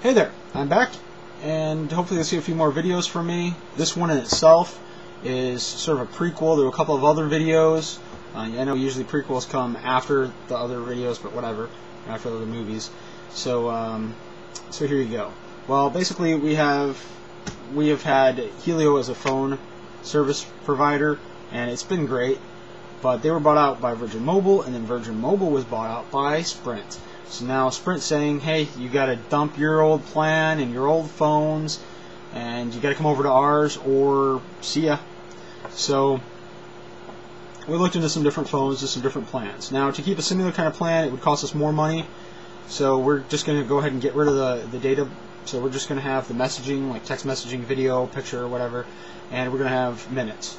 Hey there, I'm back, and hopefully you'll see a few more videos from me. This one in itself is sort of a prequel to a couple of other videos. I know usually prequels come after the other videos, but whatever, after the other movies. So here you go. Well, basically we have had Helio as a phone service provider, and it's been great. But they were bought out by Virgin Mobile, and then Virgin Mobile was bought out by Sprint. So now Sprint's saying, hey, you got to dump your old plan and your old phones, and you got to come over to ours, or see ya. So we looked into some different phones, to some different plans. Now, to keep a similar kind of plan, it would cost us more money. So we're just going to go ahead and get rid of the data. So we're just going to have the messaging, like text messaging, video, picture, whatever, and we're going to have minutes.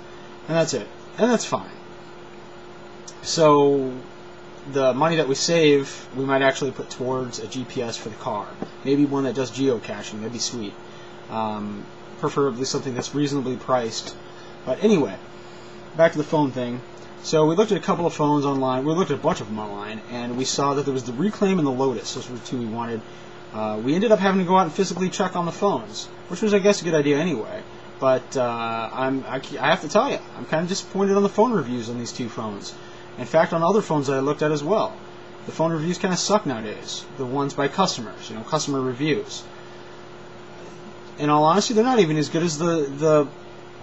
And that's it. And that's fine. So the money that we save, we might actually put towards a GPS for the car. Maybe one that does geocaching. That'd be sweet. Preferably something that's reasonably priced. But anyway, back to the phone thing. So we looked at a couple of phones online. We looked at a bunch of them online, and we saw that there was the Reclaim and the Lotus. Those were the two we wanted. We ended up having to go out and physically check on the phones, which was, I guess, a good idea anyway. But I have to tell you, I'm kind of disappointed on the phone reviews on these two phones. In fact, on other phones that I looked at as well, the phone reviews kind of suck nowadays. The ones by customers, customer reviews. In all honesty, they're not even as good as the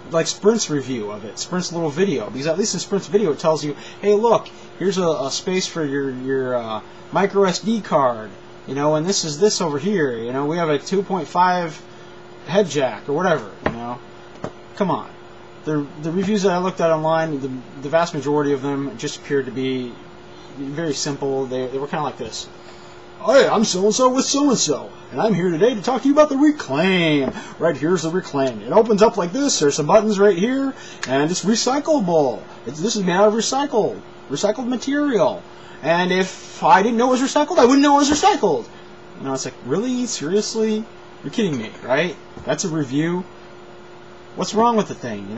like Sprint's review of it, Sprint's little video. Because at least in Sprint's video, it tells you, hey, look, here's a space for your micro SD card, and this is this over here. We have a 2.5 head jack or whatever. Come on. The reviews that I looked at online, the vast majority of them just appeared to be very simple. They were kind of like this. Hey, I'm so-and-so with so-and-so, and I'm here today to talk to you about the Reclaim. Right here's the Reclaim. It opens up like this. There's some buttons right here, and it's recyclable. This is made out of recycled material. And if I didn't know it was recycled, I wouldn't know it was recycled. It's like, really? Seriously? You're kidding me, right? That's a review. What's wrong with the thing,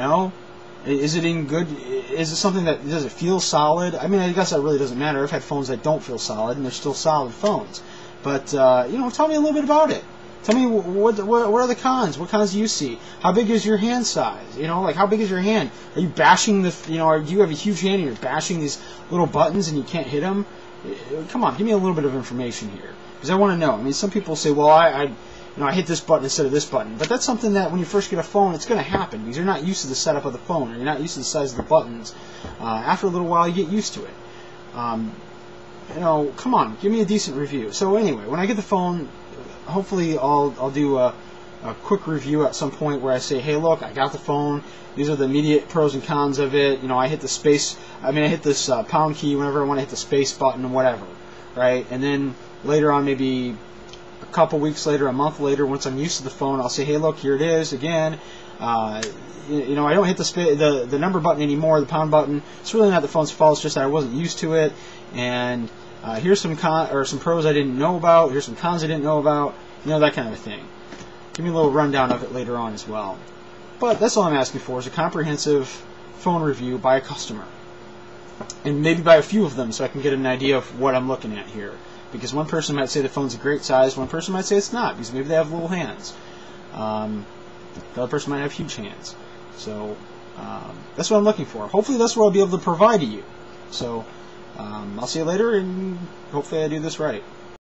Is it in good? Is it something that, does it feel solid? I mean, I guess that really doesn't matter. I've had phones that don't feel solid, and they're still solid phones. But, tell me a little bit about it. Tell me, what are the cons? What cons do you see? How big is your hand size? Like, how big is your hand? Are you bashing or do you have a huge hand and you're bashing these little buttons and you can't hit them? Come on, give me a little bit of information here. Because I want to know. I mean, some people say, well, I hit this button instead of this button. But that's something that when you first get a phone, it's going to happen because you're not used to the setup of the phone, or you're not used to the size of the buttons. After a little while, you get used to it. Come on, give me a decent review. So anyway, when I get the phone, hopefully I'll do a quick review at some point where I say, hey, look, I got the phone. These are the immediate pros and cons of it. I hit the space. I hit this pound key whenever I want to hit the space button and whatever, right? And then later on, maybe a couple weeks later, a month later, once I'm used to the phone, I'll say, hey, look, here it is again. I don't hit the number button anymore, the pound button. It's really not the phone's fault. It's just that I wasn't used to it. And here's some pros I didn't know about. Here's some cons I didn't know about. That kind of a thing. Give me a little rundown of it later on as well. But that's all I'm asking for is a comprehensive phone review by a customer. And maybe by a few of them so I can get an idea of what I'm looking at here. Because one person might say the phone's a great size, one person might say it's not, because maybe they have little hands. The other person might have huge hands. So that's what I'm looking for. Hopefully that's what I'll be able to provide to you. So I'll see you later, and hopefully I do this right.